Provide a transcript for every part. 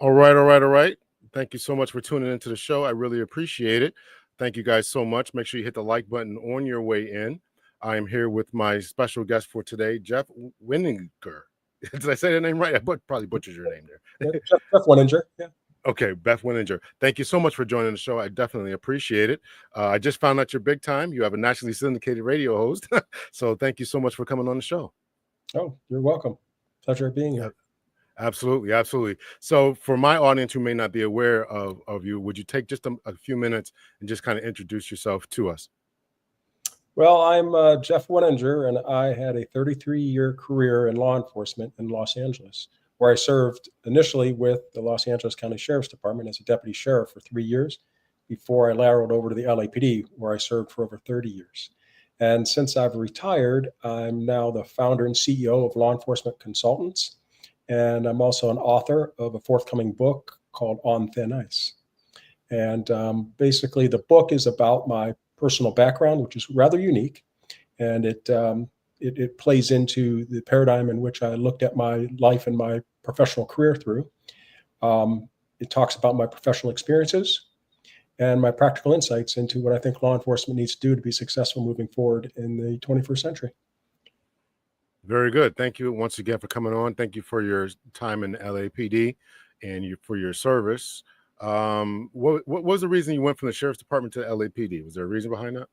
All right, all right, all right. Thank you so much for tuning into the show. I really appreciate it. Thank you guys so much. Make sure you hit the like button on your way in. I am here with my special guest for today, Jeff Wennigner. Did I say the name right? Probably butchered your name there. Jeff Wenningner. Yeah. Okay, Beth Wenningner. Thank you so much for joining the show. I definitely appreciate it. I just found out you're big time. You have a nationally syndicated radio host. So thank you so much for coming on the show. Oh, you're welcome. Pleasure being here. Absolutely, absolutely. So for my audience who may not be aware of you, would you take just a few minutes and just kind of introduce yourself to us? Well, I'm Jeff Wenningner, and I had a 33-year career in law enforcement in Los Angeles, where I served initially with the Los Angeles County Sheriff's Department as a deputy sheriff for 3 years before I lateraled over to the LAPD, where I served for over 30 years. And since I've retired, I'm now the founder and CEO of Law Enforcement Consultants, and I'm also an author of a forthcoming book called On Thin Ice. And basically, the book is about my personal background, which is rather unique, and it plays into the paradigm in which I looked at my life and my professional career through. It talks about my professional experiences and my practical insights into what I think law enforcement needs to do to be successful moving forward in the 21st century. Very good. Thank you once again for coming on. Thank you for your time in LAPD and for your service. What was the reason you went from the sheriff's department to LAPD? Was there a reason behind that?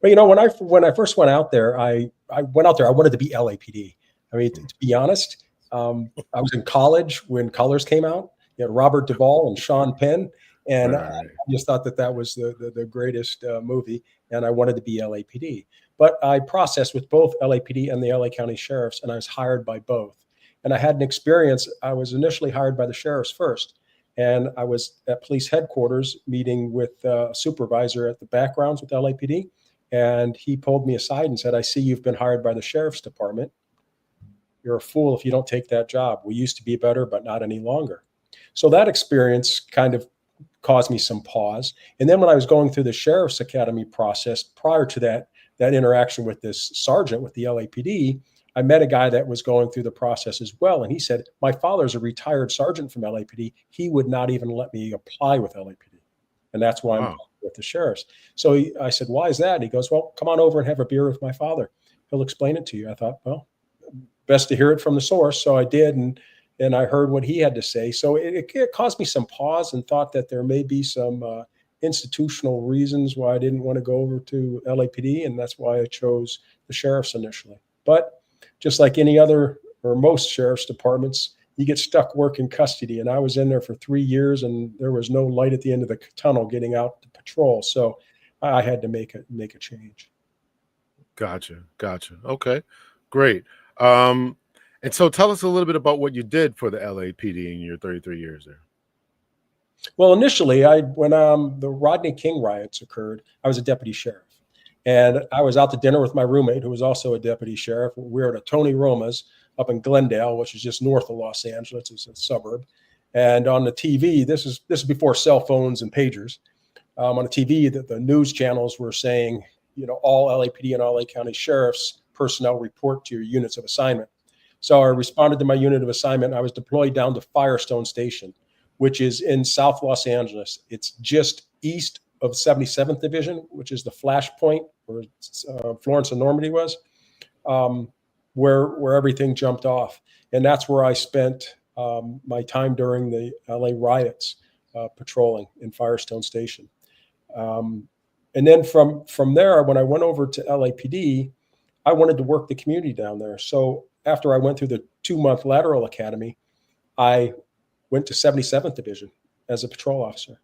Well, when I first went out there, I went out there. I wanted to be LAPD. I mean, to be honest, I was in college when Colors came out. You had Robert Duvall and Sean Penn, and Right. I just thought that was the greatest movie, and I wanted to be LAPD. But I processed with both LAPD and the LA County Sheriffs, and I was hired by both. And I had an experience. I was initially hired by the sheriffs first. And I was at police headquarters meeting with a supervisor at the backgrounds with LAPD. And he pulled me aside and said, "I see you've been hired by the sheriff's department. You're a fool if you don't take that job. We used to be better, but not any longer." So that experience kind of caused me some pause. And then when I was going through the sheriff's academy process prior to that interaction with this sergeant with the LAPD, I met a guy that was going through the process as well. And he said, "My father's a retired sergeant from LAPD. He would not even let me apply with LAPD. And that's why I'm with the sheriffs." So I said, "Why is that?" He goes, "Well, come on over and have a beer with my father. He'll explain it to you." I thought, well, best to hear it from the source. So I did. And I heard what he had to say. So it caused me some pause and thought that there may be some institutional reasons why I didn't want to go over to LAPD. And that's why I chose the sheriffs initially. But just like any other or most sheriff's departments, you get stuck working custody. And I was in there for 3 years, and there was no light at the end of the tunnel getting out to patrol. So I had to make a change. Gotcha. Okay, great. And so tell us a little bit about what you did for the LAPD in your 33 years there. Well, initially, when the Rodney King riots occurred, I was a deputy sheriff. And I was out to dinner with my roommate, who was also a deputy sheriff. We were at a Tony Roma's up in Glendale, which is just north of Los Angeles. It's a suburb. And on the TV, this is before cell phones and pagers. On the TV, the news channels were saying, all LAPD and LA County sheriffs personnel report to your units of assignment. So I responded to my unit of assignment. I was deployed down to Firestone Station, which is in South Los Angeles. It's just east of 77th Division, which is the flashpoint where Florence and Normandy was, where everything jumped off. And that's where I spent my time during the LA riots, patrolling in Firestone Station. And then from there, when I went over to LAPD, I wanted to work the community down there. So after I went through the 2-month lateral academy, I went to 77th Division as a patrol officer.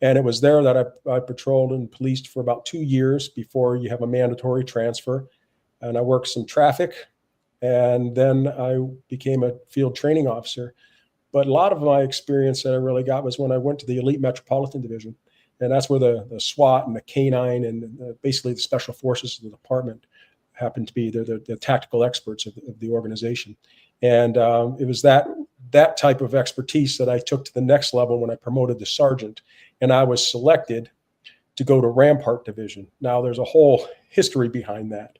And it was there that I patrolled and policed for about 2 years before you have a mandatory transfer. And I worked some traffic, and then I became a field training officer. But a lot of my experience that I really got was when I went to the Elite Metropolitan Division. And that's where the SWAT and the K-9 and basically the special forces of the department happened to be. They're the tactical experts of the organization. And it was that type of expertise that I took to the next level when I promoted to sergeant. And I was selected to go to Rampart Division. Now, there's a whole history behind that.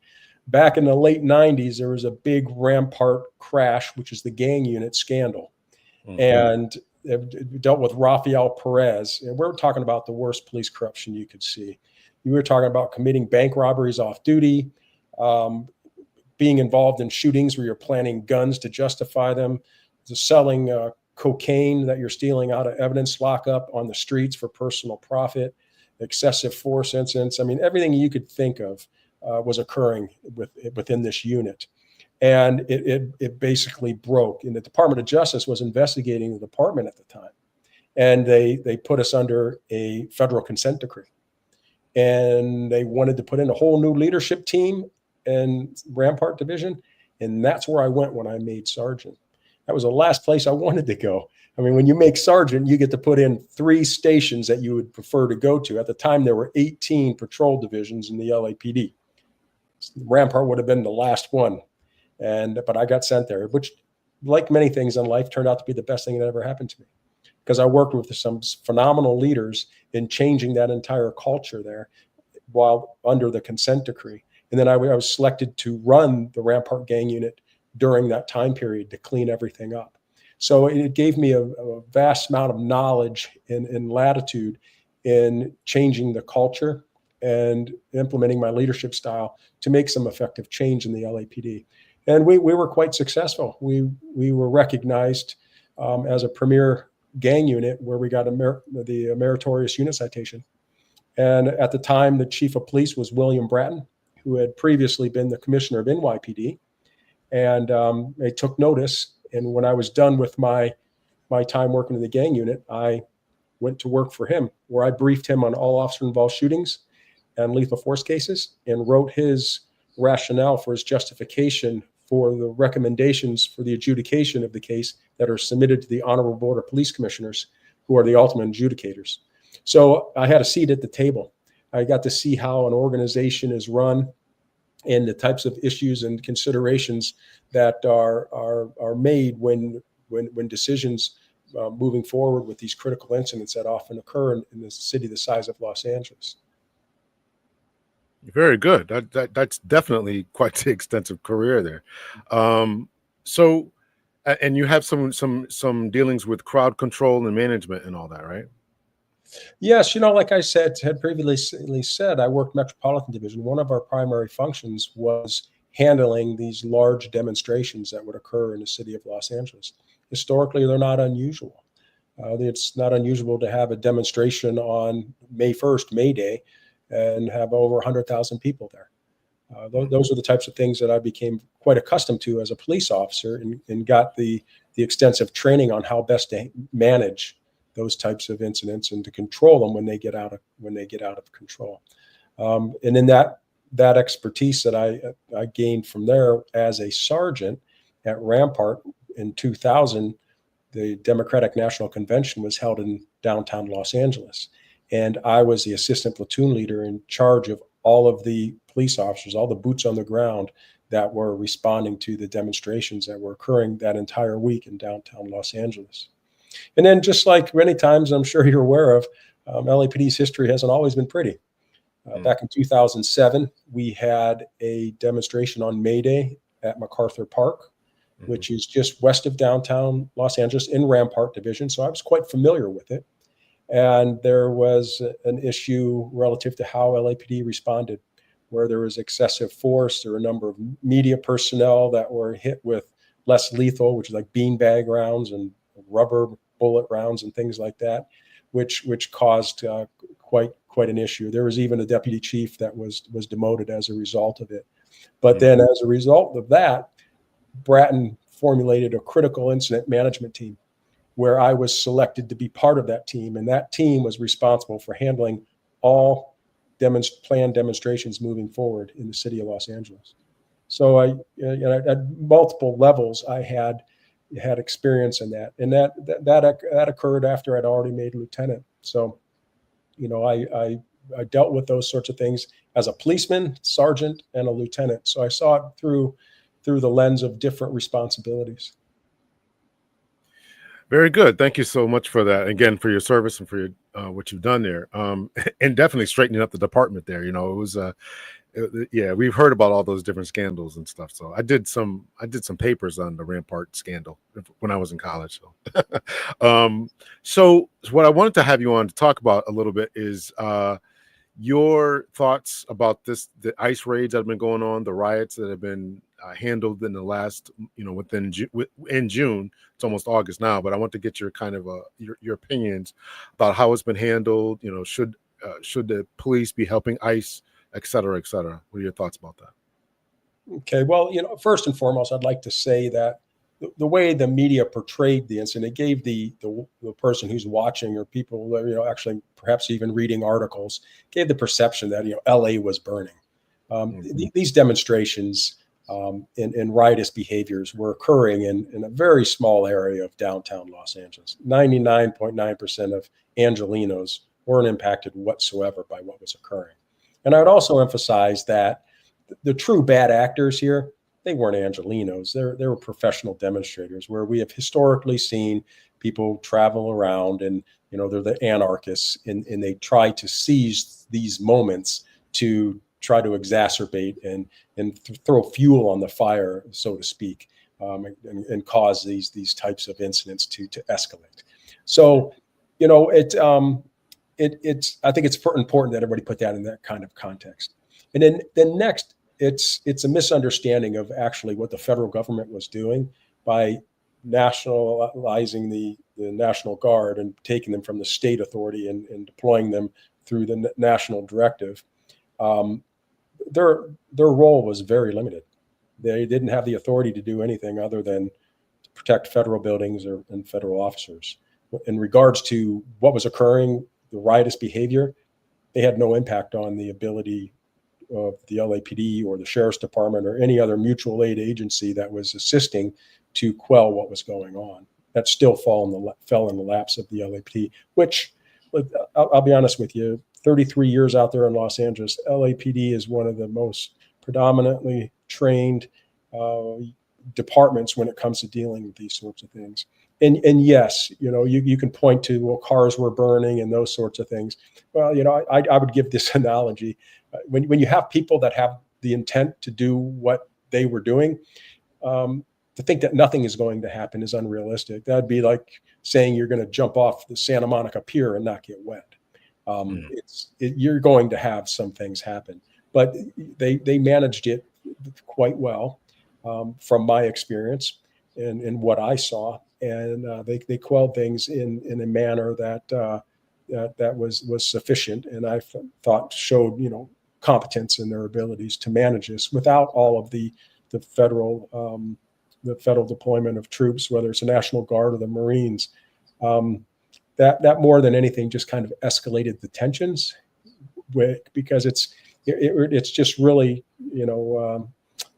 Back in the late 90s, there was a big Rampart crash, which is the gang unit scandal. and dealt with Rafael Perez. And we're talking about the worst police corruption you could see. You were talking about committing bank robberies off duty, being involved in shootings where you're planting guns to justify them, to selling cocaine that you're stealing out of evidence lockup on the streets for personal profit, excessive force incidents. I mean, everything you could think of was occurring within this unit. And it basically broke. And the Department of Justice was investigating the department at the time. And they put us under a federal consent decree. And they wanted to put in a whole new leadership team in Rampart Division. And that's where I went when I made sergeant. That was the last place I wanted to go. I mean, when you make sergeant, you get to put in 3 stations that you would prefer to go to. At the time, there were 18 patrol divisions in the LAPD. Rampart would have been the last one. But I got sent there, which, like many things in life, turned out to be the best thing that ever happened to me, because I worked with some phenomenal leaders in changing that entire culture there while under the consent decree. And then I was selected to run the Rampart gang unit during that time period to clean everything up. So it gave me a vast amount of knowledge and latitude in changing the culture and implementing my leadership style to make some effective change in the LAPD. And we were quite successful. We were recognized as a premier gang unit, where we got the meritorious unit citation. And at the time, the chief of police was William Bratton, who had previously been the commissioner of NYPD. And they took notice. And when I was done with my time working in the gang unit, I went to work for him, where I briefed him on all officer-involved shootings and lethal force cases, and wrote his rationale for his justification for the recommendations for the adjudication of the case that are submitted to the Honorable Board of Police Commissioners, who are the ultimate adjudicators. So I had a seat at the table. I got to see how an organization is run and the types of issues and considerations that are made when decisions moving forward with these critical incidents that often occur in a city the size of Los Angeles. Very good. That's definitely quite the extensive career there. So, and you have some dealings with crowd control and management and all that, right? Yes, like I had previously said, I worked Metropolitan Division. One of our primary functions was handling these large demonstrations that would occur in the city of Los Angeles. Historically, they're not unusual. It's not unusual to have a demonstration on May 1st, May Day, and have over 100,000 people there. Those are the types of things that I became quite accustomed to as a police officer, and got the extensive training on how best to manage those types of incidents and to control them when they get out of control. And in that expertise that I gained from there as a sergeant at Rampart in 2000, the Democratic National Convention was held in downtown Los Angeles. And I was the assistant platoon leader in charge of all of the police officers, all the boots on the ground that were responding to the demonstrations that were occurring that entire week in downtown Los Angeles. And then, just like many times I'm sure you're aware of, LAPD's history hasn't always been pretty. Back in 2007, we had a demonstration on May Day at MacArthur Park, which is just west of downtown Los Angeles in Rampart Division. So I was quite familiar with it. And there was an issue relative to how LAPD responded, where there was excessive force. There were a number of media personnel that were hit with less lethal, which is like beanbag rounds and rubber bullet rounds and things like that, which caused quite an issue. There was even a deputy chief that was demoted as a result of it. But then, as a result of that, Bratton formulated a critical incident management team, where I was selected to be part of that team. And that team was responsible for handling all planned demonstrations moving forward in the city of Los Angeles. So at multiple levels, I had experience in that. And that occurred after I'd already made lieutenant. So, I dealt with those sorts of things as a policeman, sergeant, and a lieutenant. So I saw it through the lens of different responsibilities. Very good. Thank you so much for that. Again, for your service and for your what you've done there, and definitely straightening up the department there. It was Yeah, we've heard about all those different scandals and stuff. So I did some papers on the Rampart scandal when I was in college. So, so what I wanted to have you on to talk about a little bit is your thoughts about the ICE raids that have been going on, the riots that have been handled in the last, in June. It's almost August now, but I want to get your kind of your opinions about how it's been handled. Should the police be helping ICE, et cetera, et cetera? What are your thoughts about that? Okay, well, first and foremost, I'd like to say that the way the media portrayed the incident, it gave the person who's watching, or people, actually perhaps even reading articles, gave the perception that LA was burning. These demonstrations and riotous behaviors were occurring in a very small area of downtown Los Angeles. 99.9% of Angelenos weren't impacted whatsoever by what was occurring. And I would also emphasize that the true bad actors here, they weren't Angelenos. They were professional demonstrators, where we have historically seen people travel around and, they're the anarchists, and they try to seize these moments to try to exacerbate and throw fuel on the fire, so to speak, and cause these types of incidents to escalate. So, it's I think it's important that everybody put that in that kind of context. And then next, it's a misunderstanding of actually what the federal government was doing by nationalizing the National Guard and taking them from the state authority and deploying them through the national directive. Their role was very limited. They didn't have the authority to do anything other than to protect federal buildings and federal officers. In regards to what was occurring, the riotous behavior, they had no impact on the ability of the LAPD or the Sheriff's Department or any other mutual aid agency that was assisting to quell what was going on. That still fell in the laps of the LAPD, which, I'll be honest with you, 33 years out there in Los Angeles, LAPD is one of the most predominantly trained departments when it comes to dealing with these sorts of things. And yes, you can point to, well, cars were burning and those sorts of things. Well, I would give this analogy. When you have people that have the intent to do what they were doing, to think that nothing is going to happen is unrealistic. That'd be like saying you're going to jump off the Santa Monica Pier and not get wet. You're going to have some things happen, but they managed it quite well, from my experience and what I saw. And they quelled things in a manner that was sufficient, and I thought showed competence in their abilities to manage this without all of the federal deployment of troops, whether it's the National Guard or the Marines. That more than anything just kind of escalated the tensions, because it's just really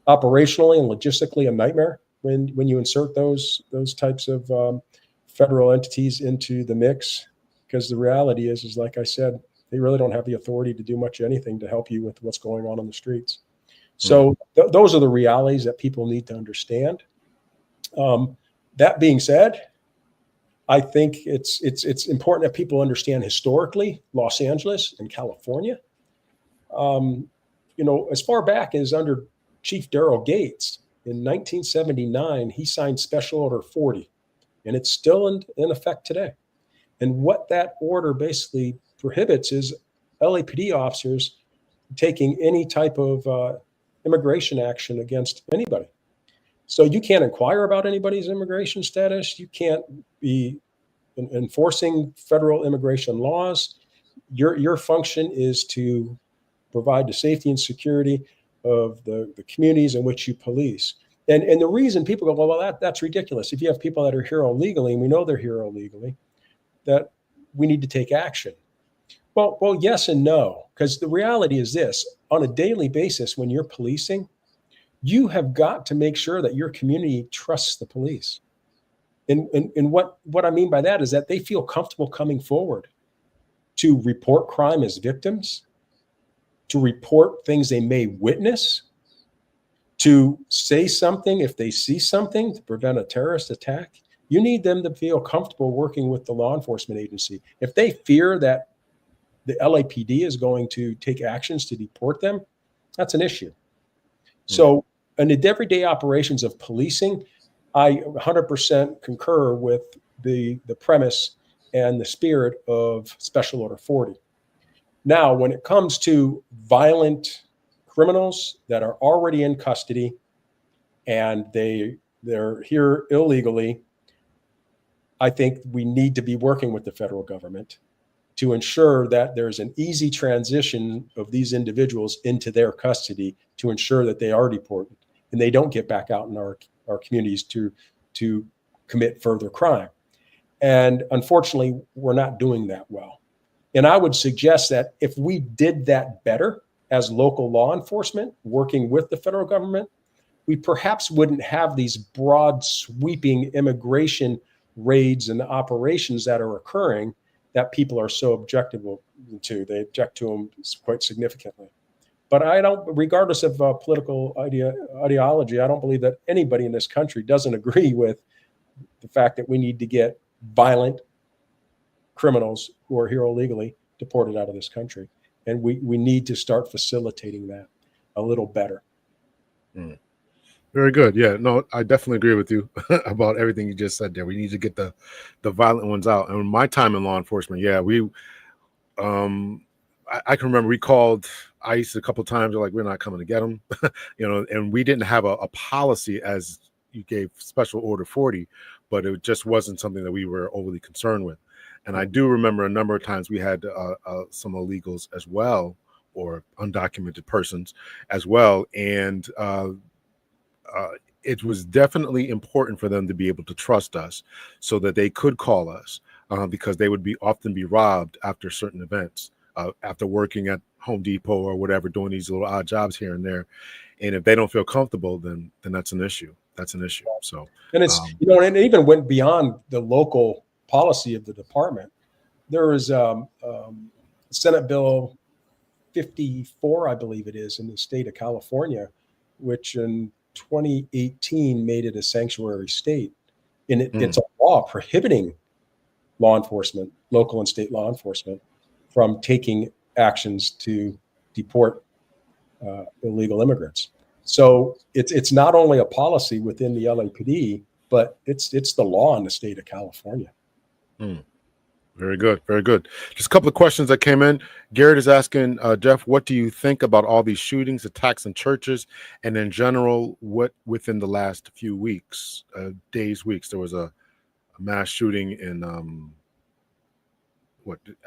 operationally and logistically a nightmare when you insert those types of federal entities into the mix, because the reality is like I said, they really don't have the authority to do much anything to help you with what's going on the streets. So those are the realities that people need to understand. That being said, I think it's important that people understand historically Los Angeles and California. As far back as under Chief Daryl Gates in 1979, he signed Special Order 40, and it's still in effect today. And what that order basically prohibits is LAPD officers taking any type of immigration action against anybody. So you can't inquire about anybody's immigration status. You can't be enforcing federal immigration laws. Your function is to provide the safety and security of the communities in which you police. And the reason people go, well, that's ridiculous. If you have people that are here illegally, and we know they're here illegally, that we need to take action. Well, yes and no, because the reality is this: on a daily basis, when you're policing, you have got to make sure that your community trusts the police. And what I mean by that is that they feel comfortable coming forward to report crime as victims, to report things they may witness, to say something if they see something to prevent a terrorist attack. You need them to feel comfortable working with the law enforcement agency. If they fear that the LAPD is going to take actions to deport them, That's an issue. Hmm. So in the everyday operations of policing, I 100% concur with the premise and the spirit of Special Order 40. Now, when it comes to violent criminals that are already in custody and they're here illegally, I think we need to be working with the federal government to ensure that there's an easy transition of these individuals into their custody to ensure that they are deported and they don't get back out in our communities to commit further crime. And unfortunately, we're not doing that well. And I would suggest that if we did that better as local law enforcement working with the federal government, we perhaps wouldn't have these broad, sweeping immigration raids and operations that are occurring that people are so objectable to. They object to them quite significantly. But I don't, regardless of political ideology, I don't believe that anybody in this country doesn't agree with the fact that we need to get violent criminals who are here illegally deported out of this country. And we need to start facilitating that a little better. Mm. Very good. Yeah, no, I definitely agree with you about everything you just said there. We need to get the violent ones out. And my time in law enforcement, yeah, I can remember we called ICE a couple of times. They're like, we're not coming to get them, and we didn't have a policy as you gave Special Order 40, but it just wasn't something that we were overly concerned with. And I do remember a number of times we had some illegals as well, or undocumented persons as well. And it was definitely important for them to be able to trust us so that they could call us because they would often be robbed after certain events, after working at Home Depot or whatever, doing these little odd jobs here and there. And if they don't feel comfortable, then that's an issue. That's an issue. So, and it's, and it even went beyond the local policy of the department. There is Senate Bill 54, I believe it is, in the state of California, which in 2018 made it a sanctuary state. And it's a law prohibiting law enforcement, local and state law enforcement, from taking actions to deport illegal immigrants. So it's not only a policy within the LAPD, but it's the law in the state of California. Very good. Very good. Just a couple of questions that came in. Garrett is asking, Jeff, what do you think about all these shootings, attacks in churches, and in general, what within the last few weeks, weeks, there was a mass shooting in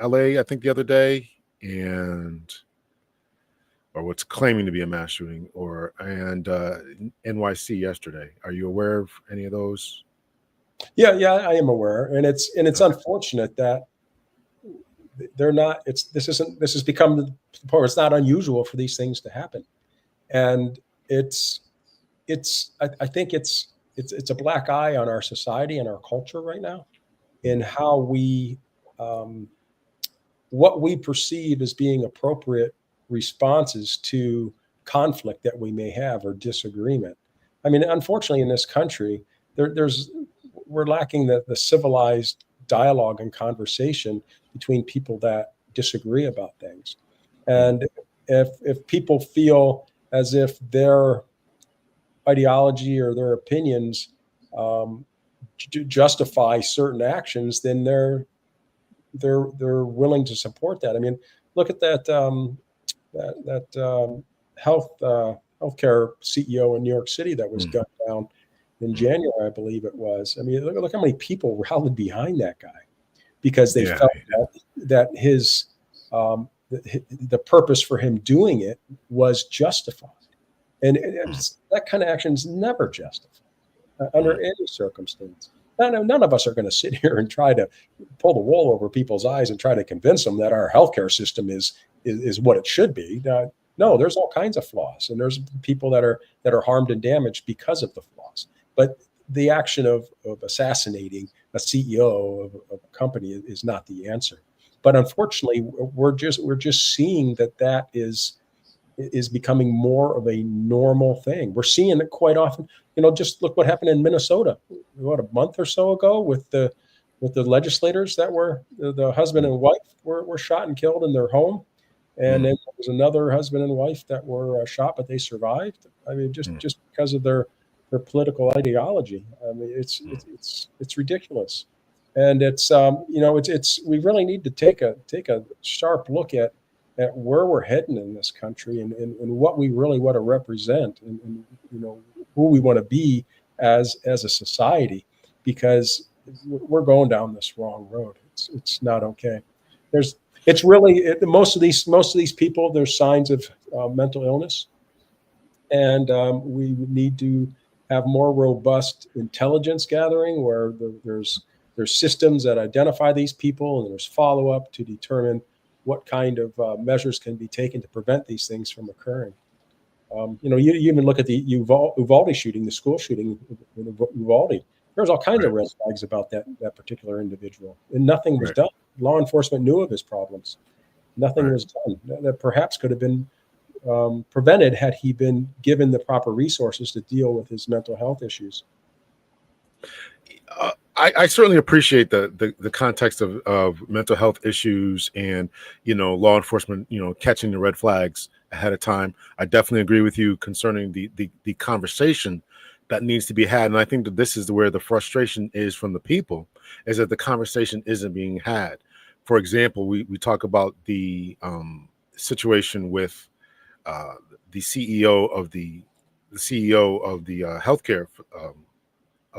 LA, I think the other day, or what's claiming to be a mass shooting, and NYC yesterday. Are you aware of any of those? Yeah, I am aware, and it's unfortunate that they're not. This has become the point where it's not unusual for these things to happen, and I think it's a black eye on our society and our culture right now, in how we what we perceive as being appropriate responses to conflict that we may have or disagreement. I mean, unfortunately, in this country, we're lacking the civilized dialogue and conversation between people that disagree about things. And if people feel as if their ideology or their opinions justify certain actions, then they're willing to support that. I mean, look at that healthcare CEO in New York City that was gunned down in January, I believe it was. I mean, look how many people rallied behind that guy because they felt that his the purpose for him doing it was justified, and that kind of action is never justified under any circumstance. None of us are going to sit here and try to pull the wool over people's eyes and try to convince them that our healthcare system is what it should be. No, there's all kinds of flaws, and there's people that are harmed and damaged because of the flaws. But the action of assassinating a CEO of a company is not the answer. But unfortunately, we're just seeing that is becoming more of a normal thing. We're seeing it quite often. Just look what happened in Minnesota, a month or so ago with the legislators that were the husband and wife were shot and killed in their home. And then there was another husband and wife that were shot, but they survived. I mean, just because of their political ideology. I mean, it's ridiculous, and it's it's we really need to take a sharp look at where we're heading in this country, and what we really want to represent, and who we want to be as a society, because we're going down this wrong road. It's not okay. It's really most of these people. There's signs of mental illness, and we need to have more robust intelligence gathering where there's systems that identify these people, and there's follow up to determine what kind of measures can be taken to prevent these things from occurring. You even look at the Uvalde shooting, the school shooting in Uvalde. There's all kinds of red flags about that particular individual, and nothing was done. Law enforcement knew of his problems. Nothing was done. That perhaps could have been prevented had he been given the proper resources to deal with his mental health issues. I certainly appreciate the context of mental health issues and law enforcement catching the red flags ahead of time. I definitely agree with you concerning the conversation that needs to be had, and I think that this is where the frustration is from the people, is that the conversation isn't being had. For example, we talk about the situation with the CEO of the healthcare of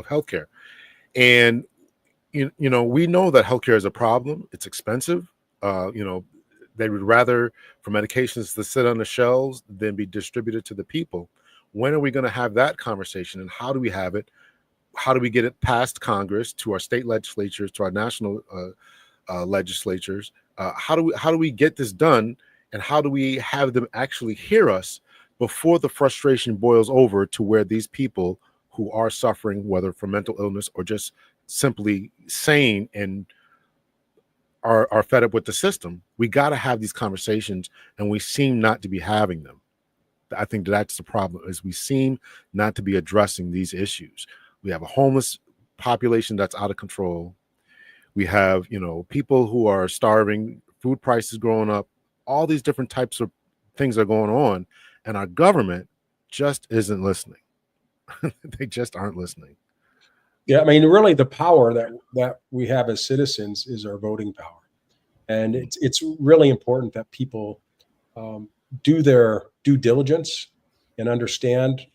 healthcare, and we know that healthcare is a problem. It's expensive. They would rather for medications to sit on the shelves than be distributed to the people. When are we going to have that conversation, and how do we have it? How do we get it past Congress, to our state legislatures, to our national legislatures? How do we get this done, and how do we have them actually hear us before the frustration boils over to where these people who are suffering, whether from mental illness or just simply sane and are fed up with the system? We got to have these conversations, and we seem not to be having them. I think that's the problem, is we seem not to be addressing these issues. We have a homeless population that's out of control. We have, people who are starving, food prices growing up, all these different types of things are going on, and our government just isn't listening. They just aren't listening. Yeah, I mean, really, the power that we have as citizens is our voting power, and it's really important that people do their due diligence and understand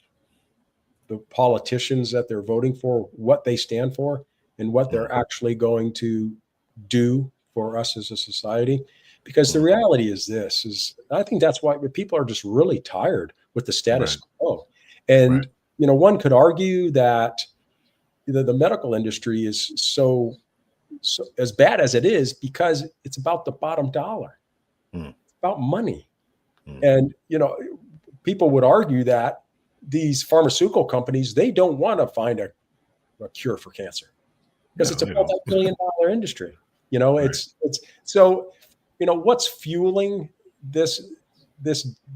the politicians that they're voting for, what they stand for, and what they're actually going to do for us as a society. Because the reality is I think that's why people are just really tired with the status quo. And, one could argue that the medical industry is so as bad as it is because it's about the bottom dollar. It's about money. And, people would argue that these pharmaceutical companies, they don't want to find a cure for cancer because it's a multi-billion-dollar industry. It's so, what's fueling this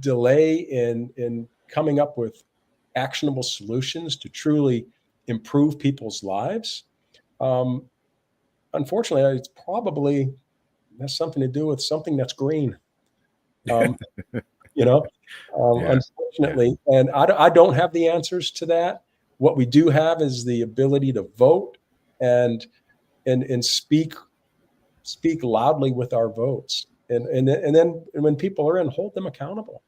delay in coming up with actionable solutions to truly improve people's lives? Unfortunately, it's probably has something to do with something that's green. Unfortunately, and I don't have the answers to that. What we do have is the ability to vote and speak loudly with our votes, and then when people are in, hold them accountable,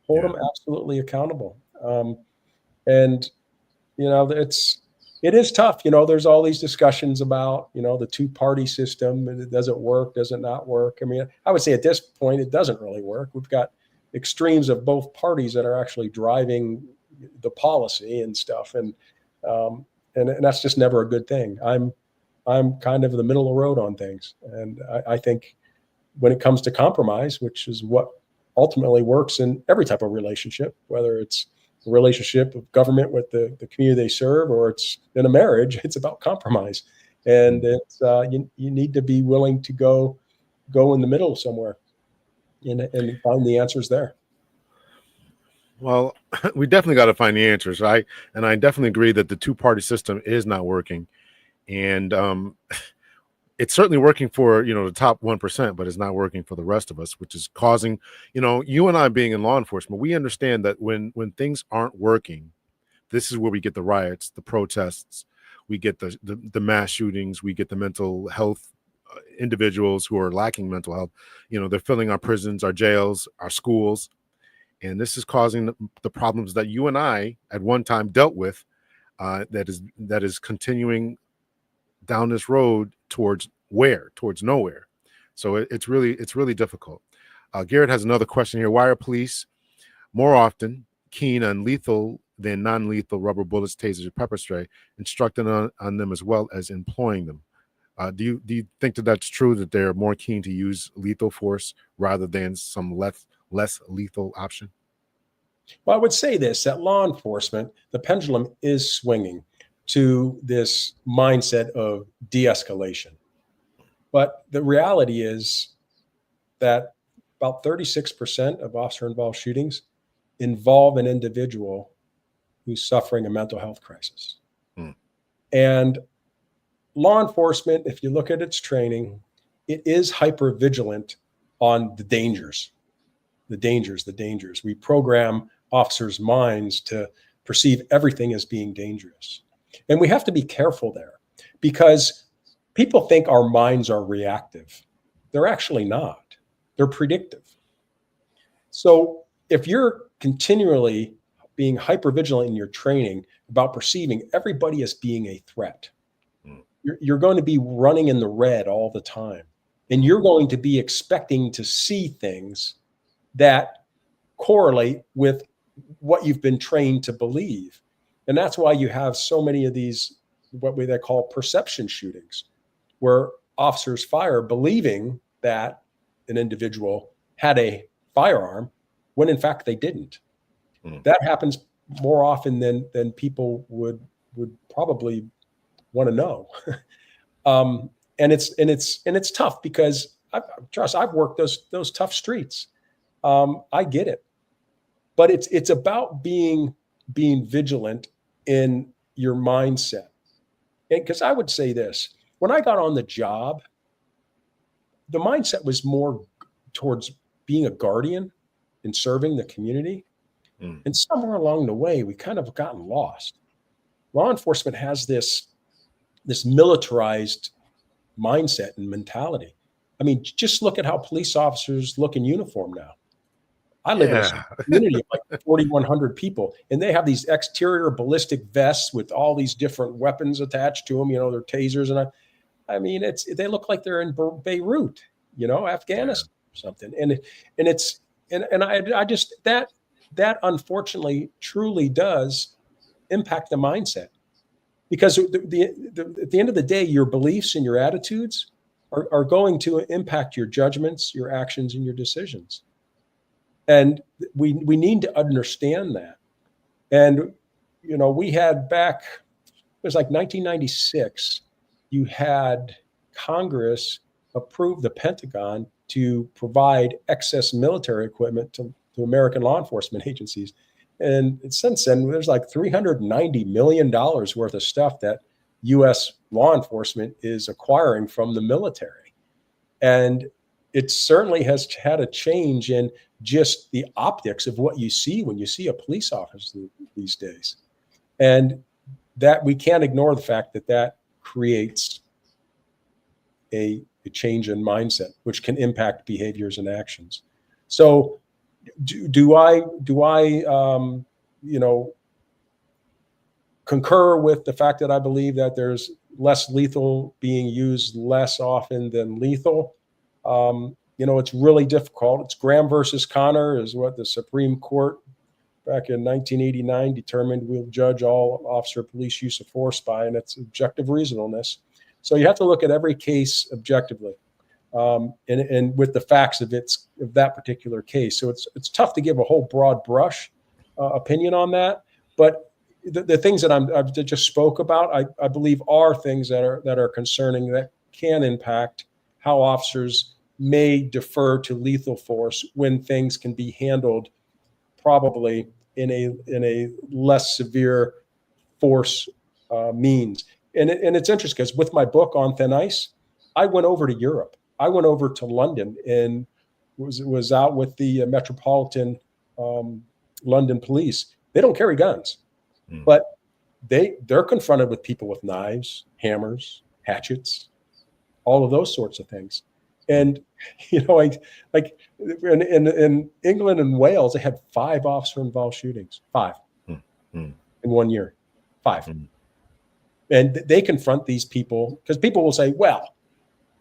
them absolutely accountable. And it is tough. There's all these discussions about the two-party system. Does it work? Does it not work? I mean, I would say at this point it doesn't really work. We've got extremes of both parties that are actually driving the policy and stuff, and that's just never a good thing. I'm kind of the middle of the road on things, and I think when it comes to compromise, which is what ultimately works in every type of relationship, whether it's a relationship of government with the community they serve, or it's in a marriage, it's about compromise, and it's you need to be willing to go in the middle somewhere and find the answers there. Well, we definitely got to find the answers. I definitely agree that the two-party system is not working. And it's certainly working for, the top 1%, but it's not working for the rest of us, which is causing, you and I being in law enforcement, we understand that when things aren't working, this is where we get the riots, the protests, we get the mass shootings, we get the mental health individuals who are lacking mental health. They're filling our prisons, our jails, our schools, and this is causing the problems that you and I at one time dealt with. That is continuing down this road towards nowhere. So it's really difficult. Garrett has another question here. Why are police more often keen on lethal than non-lethal rubber bullets, tasers, or pepper spray, instructing on them as well as employing them? Do you think that that's true, that they're more keen to use lethal force rather than some less lethal option? Well, I would say this, that law enforcement, the pendulum is swinging to this mindset of de-escalation. But the reality is that about 36% of officer-involved shootings involve an individual who's suffering a mental health crisis. Hmm. And law enforcement, if you look at its training, it is hyper vigilant on the dangers. We program officers' minds to perceive everything as being dangerous. And we have to be careful there, because people think our minds are reactive. They're actually not. They're predictive. So if you're continually being hypervigilant in your training about perceiving everybody as being a threat, you're going to be running in the red all the time. And you're going to be expecting to see things that correlate with what you've been trained to believe. And that's why you have so many of these, what they call perception shootings, where officers fire believing that an individual had a firearm when in fact they didn't. That happens more often than people would probably want to know. And it's tough, because I've worked those tough streets. I get it, but it's about being vigilant in your mindset. And because I would say this, when I got on the job, the mindset was more towards being a guardian and serving the community. And somewhere along the way, we kind of gotten lost. Law enforcement has this militarized mindset and mentality. I mean, just look at how police officers look in uniform now. I live in a community of like 4,100 people, and they have these exterior ballistic vests with all these different weapons attached to them. Their tasers, and I mean, they look like they're in Beirut, Afghanistan or something. And I just that unfortunately truly does impact the mindset, because at the end of the day, your beliefs and your attitudes are going to impact your judgments, your actions, and your decisions. And we need to understand that. And, we had back, it was like 1996, you had Congress approve the Pentagon to provide excess military equipment to American law enforcement agencies. And since then, there's like $390 million worth of stuff that U.S. law enforcement is acquiring from the military. And it certainly has had a change in just the optics of what you see when you see a police officer these days. And that we can't ignore the fact that creates a change in mindset, which can impact behaviors and actions. So do I concur with the fact that I believe that there's less lethal being used less often than lethal? It's really difficult. It's Graham versus Connor is what the Supreme Court back in 1989 determined will judge all officer police use of force by, and its objective reasonableness. So you have to look at every case objectively, and with the facts of that particular case. So it's tough to give a whole broad brush opinion on that. But the things that I've just spoke about, I believe are things that are concerning, that can impact how officers may defer to lethal force when things can be handled probably in a less severe force means. And it's interesting, because with my book On Thin Ice, I went over to Europe. I went over to London and was out with the Metropolitan London Police. They don't carry guns, but they're confronted with people with knives, hammers, hatchets, all of those sorts of things. And like in England and Wales, they had 5 officer-involved shootings, 5 in 1 year, 5. And they confront these people because people will say, well,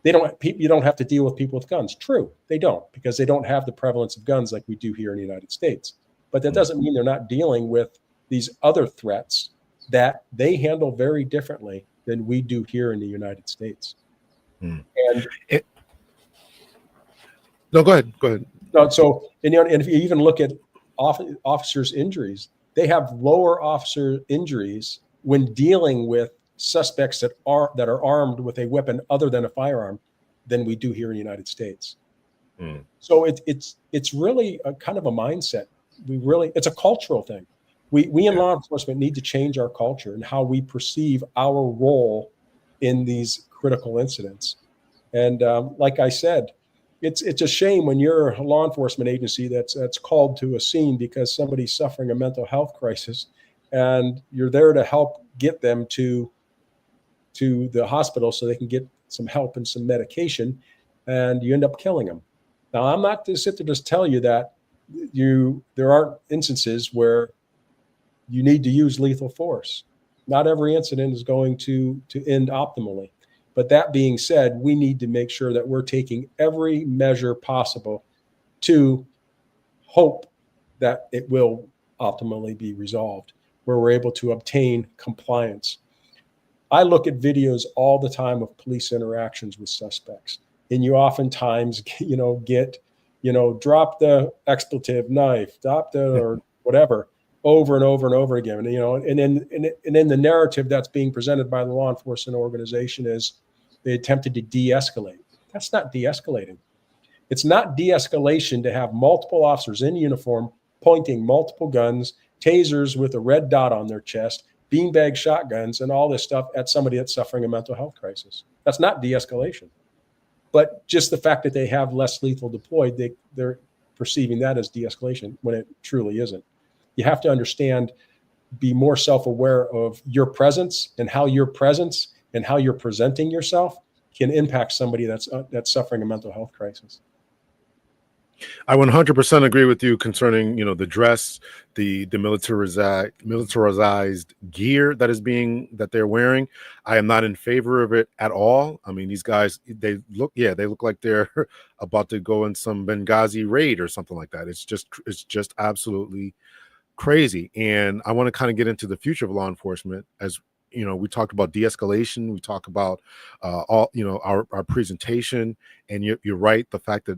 you don't have to deal with people with guns. True, they don't, because they don't have the prevalence of guns like we do here in the United States. But that doesn't mean they're not dealing with these other threats that they handle very differently than we do here in the United States. And no, go ahead. No, so and if you even look at officers' injuries, they have lower officer injuries when dealing with suspects that are armed with a weapon other than a firearm than we do here in the United States. So it's really a kind of a mindset. It's a cultural thing. We in law enforcement need to change our culture and how we perceive our role in these critical incidents. And like I said, it's a shame when you're a law enforcement agency that's called to a scene because somebody's suffering a mental health crisis, and you're there to help get them to the hospital so they can get some help and some medication, and you end up killing them. Now, I'm not to sit there to just tell you that there aren't instances where you need to use lethal force. Not every incident is going to end optimally. But that being said, we need to make sure that we're taking every measure possible to hope that it will optimally be resolved, where we're able to obtain compliance. I look at videos all the time of police interactions with suspects, and you oftentimes, get, drop the expletive knife, or whatever, over and over and over again. And then the narrative that's being presented by the law enforcement organization is they attempted to de-escalate. That's not de-escalating. It's not de-escalation to have multiple officers in uniform pointing multiple guns, tasers with a red dot on their chest, beanbag shotguns, and all this stuff at somebody that's suffering a mental health crisis. That's not de-escalation. But just the fact that they have less lethal deployed, they're perceiving that as de-escalation when it truly isn't. You have to understand, be more self-aware of your presence and how your presence and how you're presenting yourself can impact somebody that's suffering a mental health crisis. I 100% agree with you concerning, the dress, the militarized gear that they're wearing. I am not in favor of it at all. I mean, these guys, they look like they're about to go in some Benghazi raid or something like that. It's just absolutely crazy. And I want to kind of get into the future of law enforcement. As we talked about de-escalation, we talk about our presentation, and you're right, the fact that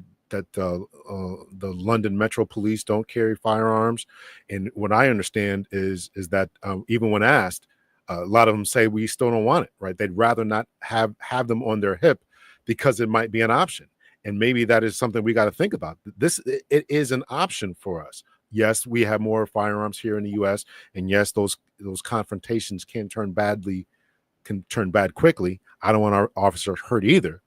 the London Metro Police don't carry firearms. And what I understand is that even when asked, a lot of them say we still don't want it, right? They'd rather not have them on their hip because it might be an option. And maybe that is something we got to think about. It is an option for us. Yes, we have more firearms here in the U.S., and yes, those confrontations can turn bad quickly. I don't want our officers hurt either,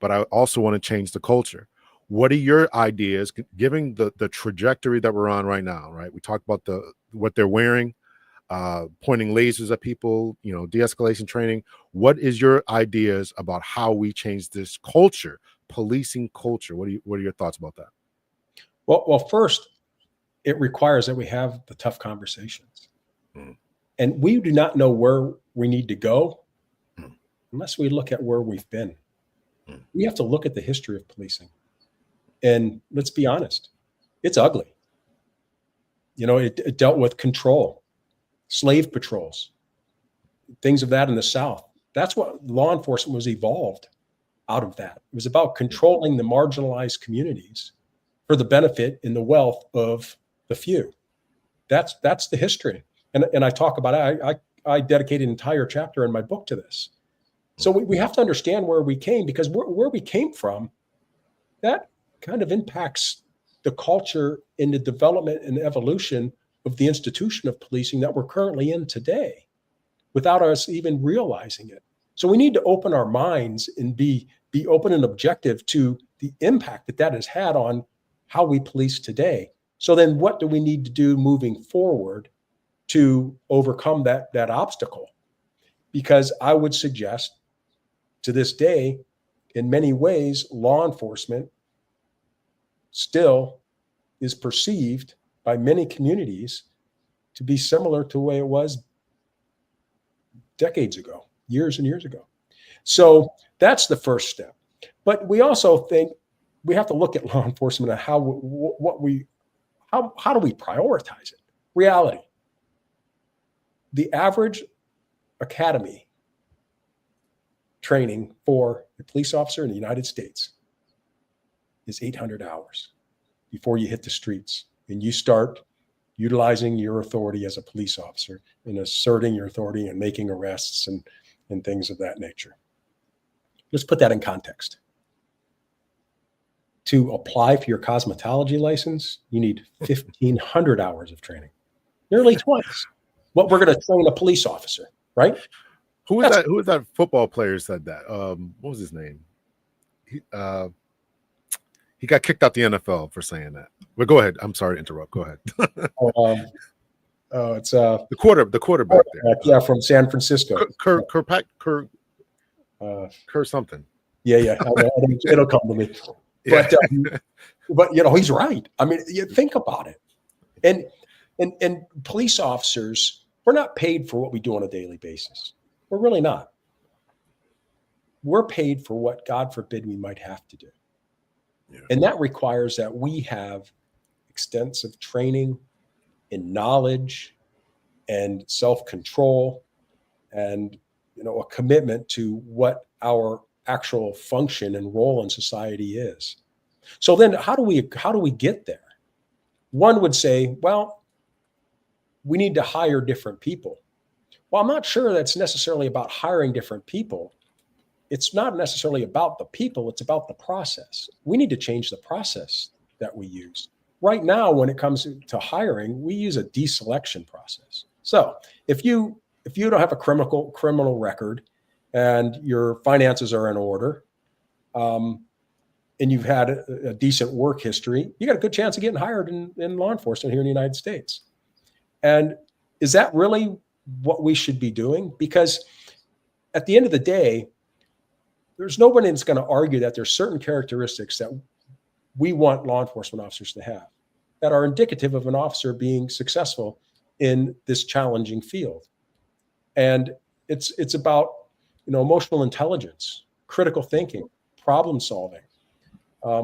but I also want to change the culture. What are your ideas, given the trajectory that we're on right now, right? We talked about what they're wearing, pointing lasers at people, de-escalation training. What is your ideas about how we change this culture, policing culture? What are your thoughts about that? Well, first, it requires that we have the tough conversations. And we do not know where we need to go unless we look at where we've been. We have to look at the history of policing. And let's be honest, it's ugly. It dealt with control, slave patrols, things of that in the South. That's what law enforcement was evolved out of that. It was about controlling the marginalized communities for the benefit and the wealth of the few. That's the history. And I talk about it. I dedicated an entire chapter in my book to this. So we have to understand where we came, because where we came from, that kind of impacts the culture and the development and evolution of the institution of policing that we're currently in today without us even realizing it. So we need to open our minds and be open and objective to the impact that that has had on how we police today. So then what do we need to do moving forward to overcome that obstacle? Because I would suggest to this day, in many ways, law enforcement still is perceived by many communities to be similar to the way it was decades ago, years and years ago. So that's the first step. But we also think we have to look at law enforcement and how do we prioritize it? Reality. The average academy training for a police officer in the United States is 800 hours before you hit the streets and you start utilizing your authority as a police officer and asserting your authority and making arrests and things of that nature. Let's put that in context. To apply for your cosmetology license, you need 1,500 hours of training, nearly twice what we're going to train a police officer, right? Who was that football player said that? What was his name? He got kicked out the NFL for saying that. But go ahead. I'm sorry to interrupt. Go ahead. It's the quarterback there. Yeah, from San Francisco. Kerr something. Yeah. It'll come to me. Yeah. But he's right. I mean, you think about it. And police officers, we're not paid for what we do on a daily basis. We're really not. We're paid for what, God forbid, we might have to do. Yeah. And that requires that we have extensive training and knowledge and self-control and a commitment to what our actual function and role in society is. So then how do we get there? One would say, well, we need to hire different people. Well, I'm not sure that's necessarily about hiring different people. It's not necessarily about the people, it's about the process. We need to change the process that we use. Right now, when it comes to hiring, we use a deselection process. So if you don't have a criminal record and your finances are in order, and you've had a decent work history, you got a good chance of getting hired in law enforcement here in the United States. And is that really what we should be doing? Because at the end of the day, there's nobody that's going to argue that there's certain characteristics that we want law enforcement officers to have that are indicative of an officer being successful in this challenging field. And it's about emotional intelligence, critical thinking, problem solving,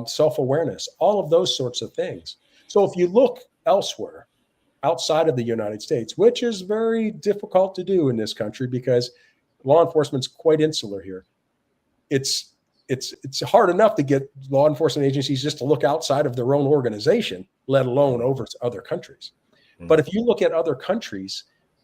self-awareness, all of those sorts of things. So if you look elsewhere outside of the United States, which is very difficult to do in this country because law enforcement's quite insular here, it's hard enough to get law enforcement agencies just to look outside of their own organization, let alone over to other countries. Mm-hmm. But if you look at other countries,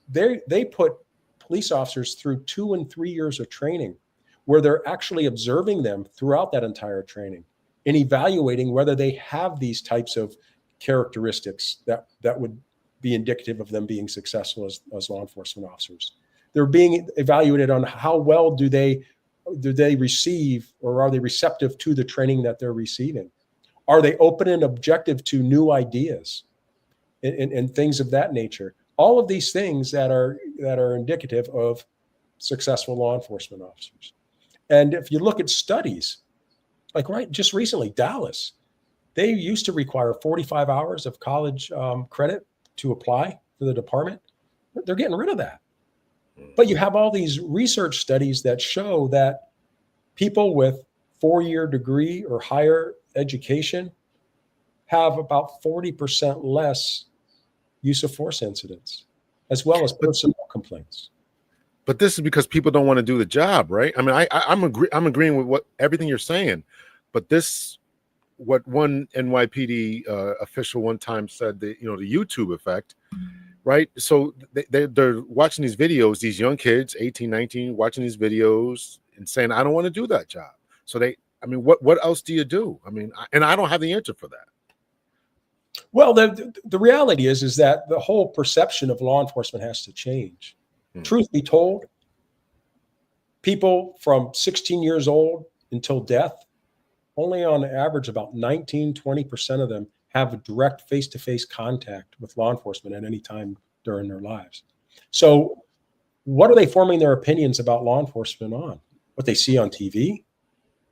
they put police officers through 2 and 3 years of training where they're actually observing them throughout that entire training and evaluating whether they have these types of characteristics that would be indicative of them being successful as law enforcement officers. They're being evaluated on how well do they receive, or are they receptive to the training that they're receiving? Are they open and objective to new ideas and things of that nature? All of these things that are indicative of successful law enforcement officers. And if you look at studies, like just recently, Dallas, they used to require 45 hours of college credit to apply for the department. They're getting rid of that. But you have all these research studies that show that people with 4-year degree or higher education have about 40% less use of force incidents, as well as personnel complaints. But this is because people don't want to do the job, right? I mean, I'm agreeing with everything you're saying, but what one NYPD official one time said, the YouTube effect, right? So they're watching these videos, these young kids, 18, 19, watching these videos and saying, I don't want to do that job. So what else do you do? I mean, I don't have the answer for that. Well, the reality is that the whole perception of law enforcement has to change. Truth be told, people from 16 years old until death, only on average about 19, 20% of them have a direct face-to-face contact with law enforcement at any time during their lives. So what are they forming their opinions about law enforcement on? What they see on TV,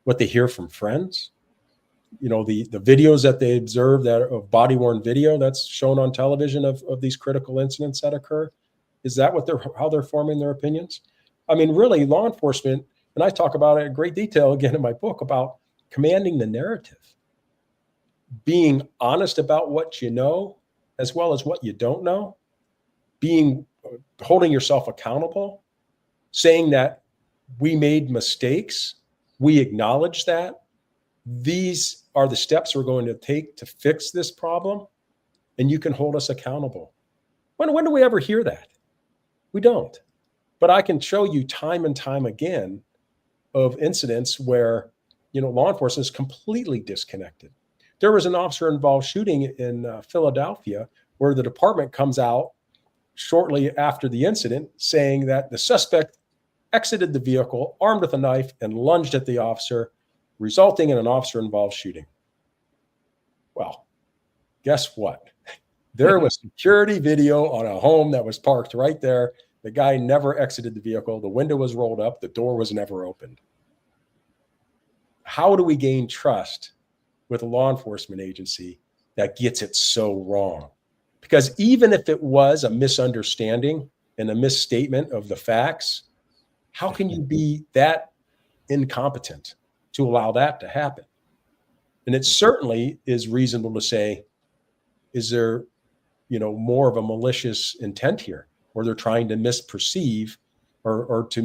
what they hear from friends, the videos that they observe that of body-worn video that's shown on television of these critical incidents that occur. Is that how they're forming their opinions? I mean, really, law enforcement, and I talk about it in great detail again in my book about commanding the narrative, being honest about what you know as well as what you don't know, holding yourself accountable, saying that we made mistakes, we acknowledge that, these are the steps we're going to take to fix this problem, and you can hold us accountable. When do we ever hear that? We don't. But I can show you time and time again of incidents where, law enforcement is completely disconnected. There was an officer-involved shooting in Philadelphia where the department comes out shortly after the incident saying that the suspect exited the vehicle armed with a knife and lunged at the officer, resulting in an officer-involved shooting. Well, guess what? There was security video on a home that was parked right there. The guy never exited the vehicle. The window was rolled up. The door was never opened. How do we gain trust with a law enforcement agency that gets it so wrong? Because even if it was a misunderstanding and a misstatement of the facts, how can you be that incompetent to allow that to happen? And it certainly is reasonable to say, is there, more of a malicious intent here, or they're trying to misperceive or to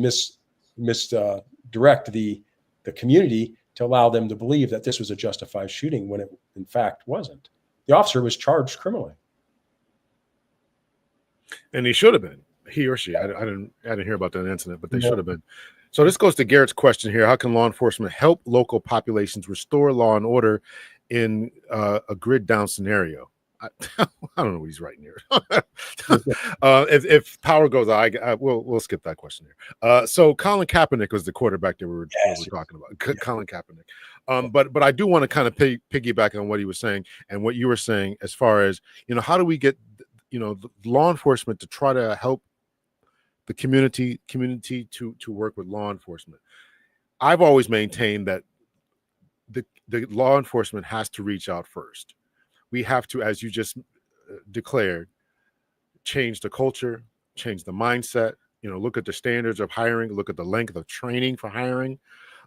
misdirect the community to allow them to believe that this was a justified shooting when it in fact wasn't. The officer was charged criminally. And he should have been, he or she. I didn't hear about that incident, but they should have been. So this goes to Garrett's question here. How can law enforcement help local populations restore law and order in a grid down scenario? I don't know what he's writing here. If power goes out, we'll skip that question here. So Colin Kaepernick was the quarterback that we were talking about. Colin Kaepernick. But I do want to kind of piggyback on what he was saying and what you were saying as far as, how do we get, law enforcement to try to help the community to work with law enforcement. I've always maintained that the law enforcement has to reach out first. We have to, as you just declared, change the culture, change the mindset, look at the standards of hiring, look at the length of training for hiring.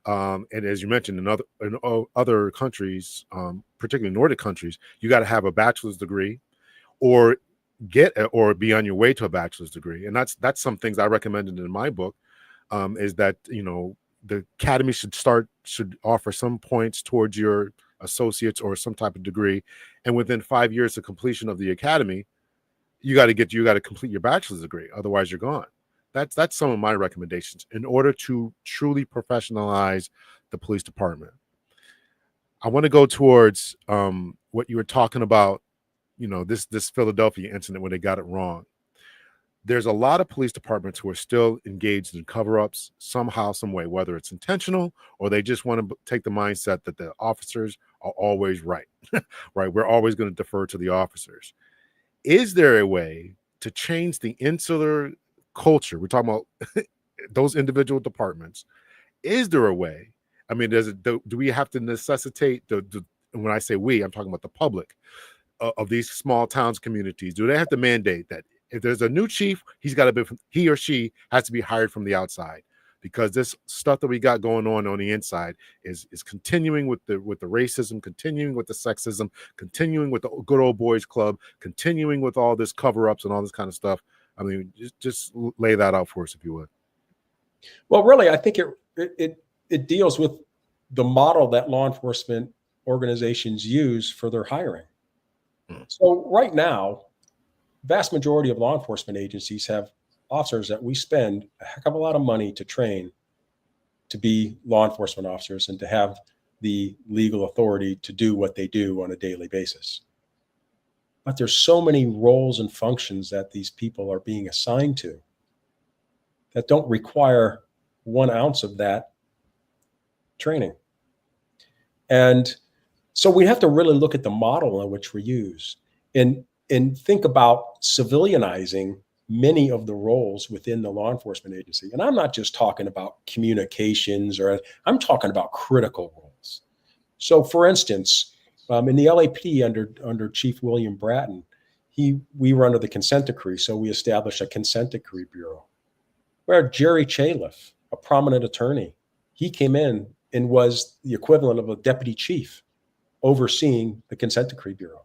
And as you mentioned, in other countries, particularly Nordic countries, you got to have a bachelor's degree or be on your way to a bachelor's degree. And that's some things I recommended in my book, is that, the academy should offer some points towards your associates or some type of degree. And within 5 years of completion of the academy, you got to complete your bachelor's degree. Otherwise you're gone. That's some of my recommendations in order to truly professionalize the police department. I want to go towards what you were talking about, this Philadelphia incident where they got it wrong. There's a lot of police departments who are still engaged in cover-ups somehow, some way, whether it's intentional or they just want to take the mindset that the officers are always right, right? We're always going to defer to the officers. Is there a way to change the insular culture? We're talking about those individual departments. Is there a way? I mean, do we have to necessitate when I say we, I'm talking about the public of these small towns, communities. Do they have to mandate that if there's a new chief, he or she has to be hired from the outside? Because this stuff that we got going on the inside is continuing with the racism, continuing with the sexism, continuing with the good old boys club, continuing with all this cover-ups and all this kind of stuff. I mean, just lay that out for us, if you would. Well, really, I think it deals with the model that law enforcement organizations use for their hiring. So right now, vast majority of law enforcement agencies have officers that we spend a heck of a lot of money to train to be law enforcement officers and to have the legal authority to do what they do on a daily basis. But there's so many roles and functions that these people are being assigned to that don't require 1 ounce of that training. And so we have to really look at the model in which we use and think about civilianizing many of the roles within the law enforcement agency. And I'm not just talking about communications, or I'm talking about critical roles. So for instance, in the LAPD under Chief William Bratton, we were under the consent decree. So we established a consent decree bureau where Jerry Chaliff, a prominent attorney, he came in and was the equivalent of a deputy chief overseeing the consent decree bureau.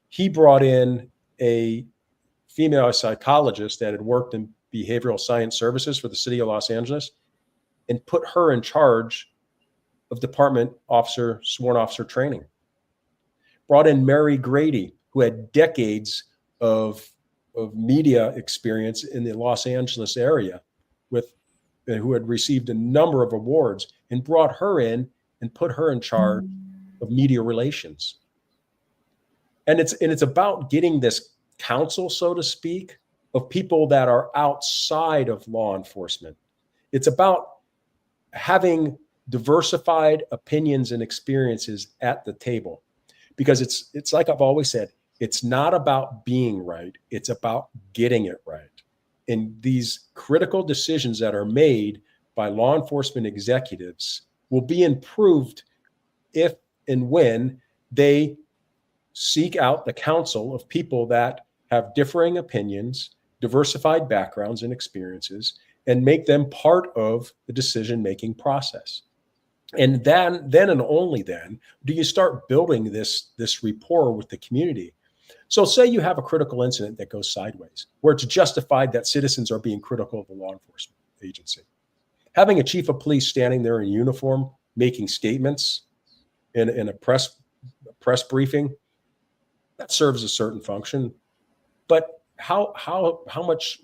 He brought in a female psychologist that had worked in behavioral science services for the city of Los Angeles and put her in charge of department officer, sworn officer training. Brought in Mary Grady, who had decades of media experience in the Los Angeles area, who had received a number of awards, and brought her in and put her in charge of media relations. And it's about getting this council, so to speak, of people that are outside of law enforcement. It's about having diversified opinions and experiences at the table, because it's like I've always said, it's not about being right, it's about getting it right. And these critical decisions that are made by law enforcement executives will be improved if and when they seek out the counsel of people that have differing opinions, diversified backgrounds and experiences, and make them part of the decision-making process. And then and only then do you start building this rapport with the community. So say you have a critical incident that goes sideways, where it's justified that citizens are being critical of the law enforcement agency. Having a chief of police standing there in uniform, making statements in a press briefing, that serves a certain function. But how much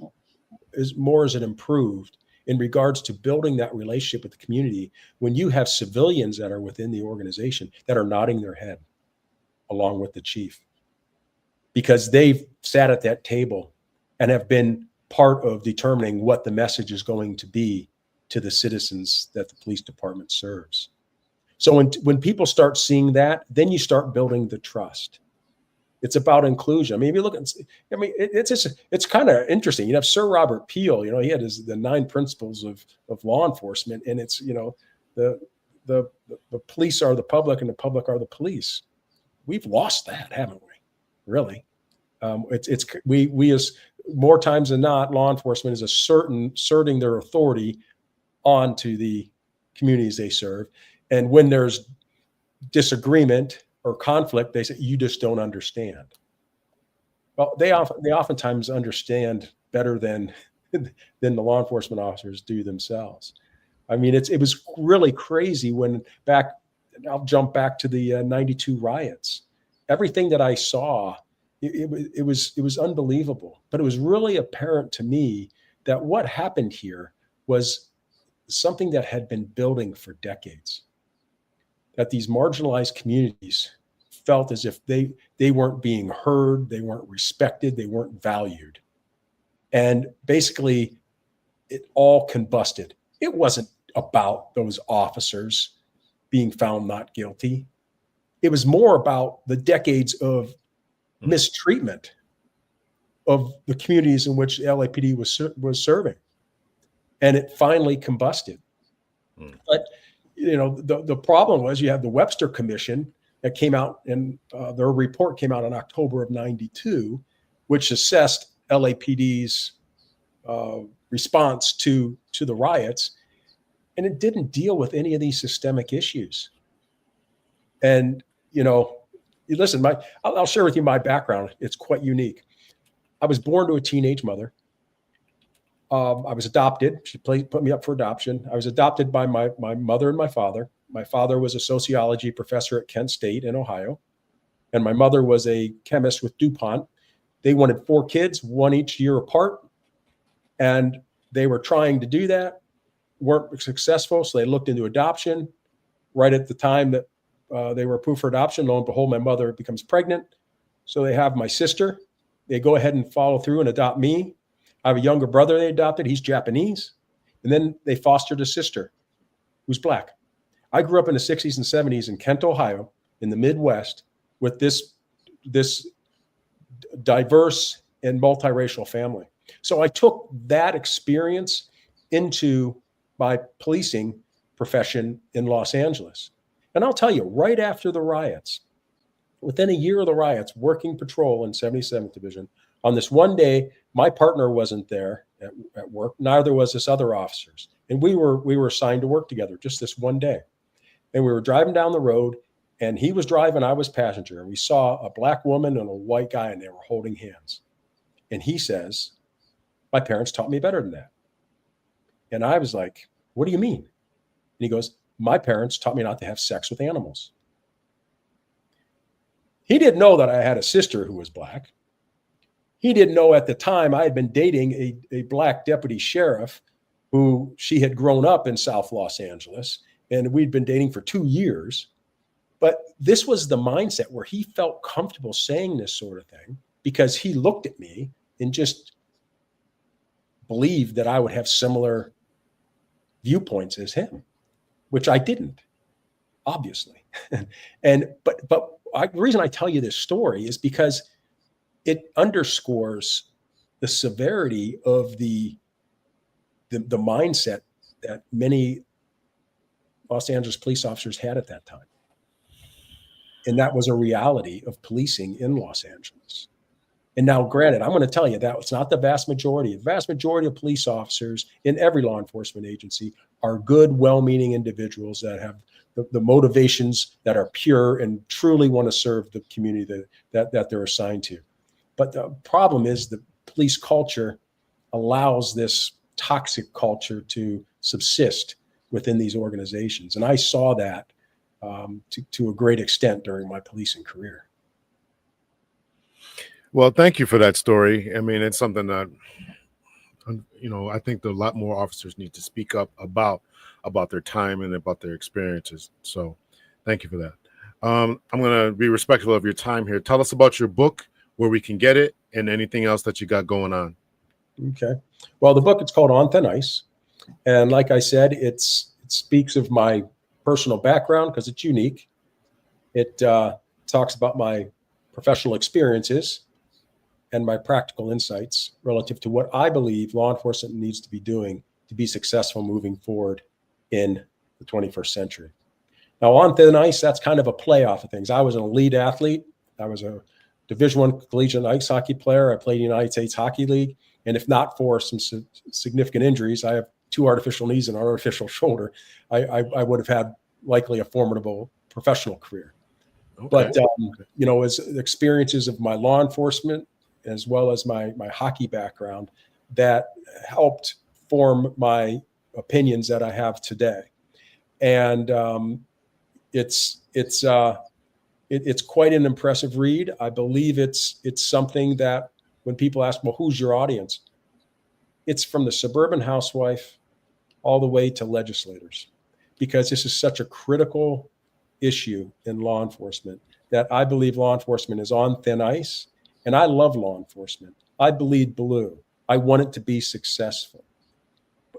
is it improved in regards to building that relationship with the community when you have civilians that are within the organization that are nodding their head along with the chief, because they've sat at that table and have been part of determining what the message is going to be to the citizens that the police department serves. So when people start seeing that, then you start building the trust. It's about inclusion. I mean, if you look at, it's kind of interesting. You have Sir Robert Peel, he had the 9 principles of law enforcement, and it's, the police are the public and the public are the police. We've lost that, haven't we? Really. We as more times than not, law enforcement is asserting their authority onto the communities they serve. And when there's disagreement or conflict, they say, you just don't understand. Well, they oftentimes understand better than the law enforcement officers do themselves. I mean, it was really crazy I'll jump back to the 92 riots. Everything that I saw, it was unbelievable. But it was really apparent to me that what happened here was something that had been building for decades. That these marginalized communities felt as if they weren't being heard, they weren't respected, they weren't valued. And basically, it all combusted. It wasn't about those officers being found not guilty. It was more about the decades of mistreatment of the communities in which the LAPD was serving. And it finally combusted. But the problem was you have the Webster Commission that came out, and their report came out in October of '92, which assessed LAPD's response to the riots, and it didn't deal with any of these systemic issues. And listen, I'll share with you my background. It's quite unique. I was born to a teenage mother. I was adopted. She put me up for adoption. I was adopted by my mother and my father. My father was a sociology professor at Kent State in Ohio, and my mother was a chemist with DuPont. They wanted 4 kids, 1 each year apart, and they were trying to do that, weren't successful, so they looked into adoption. Right at the time that they were approved for adoption, lo and behold, my mother becomes pregnant. So they have my sister. They go ahead and follow through and adopt me. I have a younger brother they adopted. He's Japanese. And then they fostered a sister who's black. I grew up in the 60s and 70s in Kent, Ohio, in the Midwest, with this diverse and multiracial family. So I took that experience into my policing profession in Los Angeles. And I'll tell you, right after the riots, within a year of the riots, working patrol in 77th Division, on this one day, my partner wasn't there at work, neither was this other officers. And we were assigned to work together just this one day. And we were driving down the road, and he was driving, I was passenger, and we saw a black woman and a white guy, and they were holding hands. And he says, my parents taught me better than that. And I was like, what do you mean? And he goes, my parents taught me not to have sex with animals. He didn't know that I had a sister who was black. He didn't know at the time I had been dating a black deputy sheriff who she had grown up in South Los Angeles, and we'd been dating for 2 years. But this was the mindset where he felt comfortable saying this sort of thing because he looked at me and just believed that I would have similar viewpoints as him, which I didn't, obviously. But the reason I tell you this story is because it underscores the severity of the mindset that many Los Angeles police officers had at that time. And that was a reality of policing in Los Angeles. And now, granted, I'm going to tell you that it's not the vast majority. The vast majority of police officers in every law enforcement agency are good, well-meaning individuals that have the motivations that are pure and truly want to serve the community that they're assigned to. But the problem is the police culture allows this toxic culture to subsist within these organizations. And I saw that to a great extent during my policing career. Well, thank you for that story. I mean, it's something that, I think a lot more officers need to speak up about their time and about their experiences. So thank you for that. I'm going to be respectful of your time here. Tell us about your book, where we can get it, and anything else that you got going on. Okay. Well, the book, it's called On Thin Ice. And like I said, it speaks of my personal background because it's unique. It talks about my professional experiences and my practical insights relative to what I believe law enforcement needs to be doing to be successful moving forward in the 21st century. Now, On Thin Ice, that's kind of a play off of things. I was an elite athlete. I was a Division I collegiate ice hockey player. I played in the United States Hockey League. And if not for some significant injuries, I have 2 artificial knees and an artificial shoulder, I would have had likely a formidable professional career. Okay. But, as experiences of my law enforcement, as well as my hockey background, that helped form my opinions that I have today. And it's quite an impressive read. I believe it's something that when people ask, well, who's your audience? It's from the suburban housewife all the way to legislators, because this is such a critical issue in law enforcement that I believe law enforcement is on thin ice. And I love law enforcement. I bleed blue. I want it to be successful.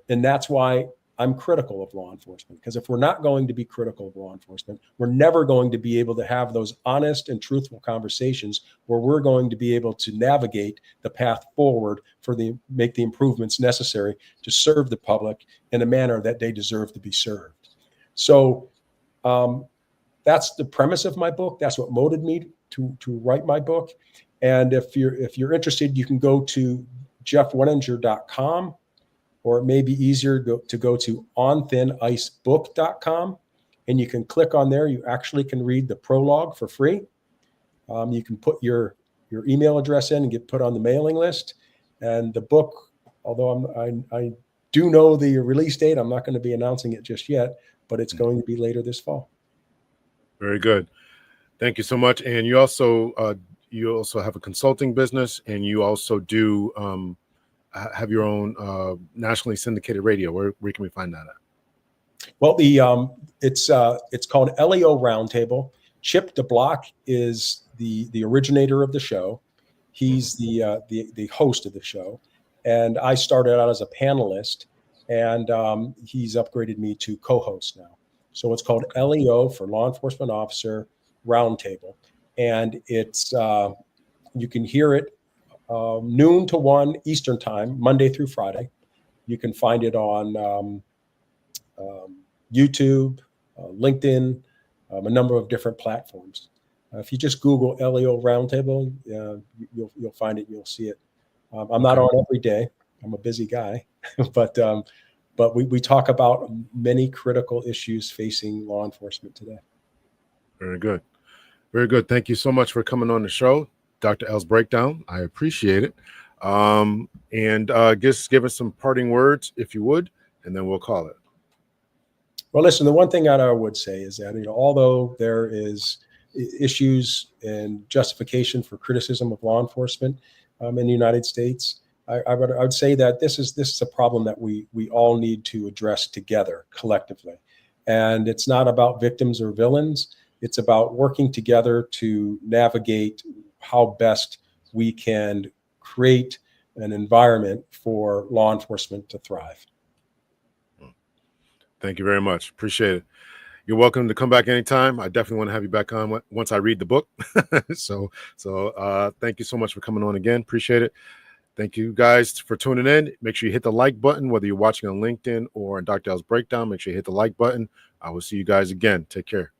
And that's why I'm critical of law enforcement, because if we're not going to be critical of law enforcement, we're never going to be able to have those honest and truthful conversations where we're going to be able to navigate the path forward make the improvements necessary to serve the public in a manner that they deserve to be served. So that's the premise of my book. That's what motivated me to write my book. And if you're interested, you can go to jeffwennigner.com. Or it may be easier to go to onthinicebook.com, and you can click on there. You actually can read the prologue for free. You can put your email address in and get put on the mailing list. And the book, although I do know the release date, I'm not going to be announcing it just yet, but it's going to be later this fall. Very good. Thank you so much. And you also have a consulting business, and you also do have your own nationally syndicated radio. Where can we find that at? Well, it's called LEO Roundtable. Chip DeBlock is the originator of the show. He's the host of the show, and I started out as a panelist. and he's upgraded me to co-host now. So it's called LEO for Law Enforcement Officer Roundtable, and it's you can hear it noon to 1 Eastern time, Monday through Friday. You can find it on YouTube, LinkedIn, a number of different platforms. If you just Google LEO Roundtable, you'll find it. You'll see it. I'm not on every day. I'm a busy guy, but we talk about many critical issues facing law enforcement today. Very good. Very good. Thank you so much for coming on the show, Dr. L's Breakdown. I appreciate it. And just give us some parting words, if you would, and then we'll call it. Well, listen, the one thing that I would say is that, although there is issues and justification for criticism of law enforcement in the United States, I would say that this is a problem that we all need to address together collectively. And it's not about victims or villains. It's about working together to navigate how best we can create an environment for law enforcement to thrive. Thank you very much. Appreciate it. You're welcome to come back anytime. I definitely want to have you back on once I read the book. So thank you so much for coming on again. Appreciate it. Thank you guys for tuning in. Make sure you hit the like button, whether you're watching on LinkedIn or on Dr. L's Breakdown. Make sure you hit the like button. I will see you guys again. Take care.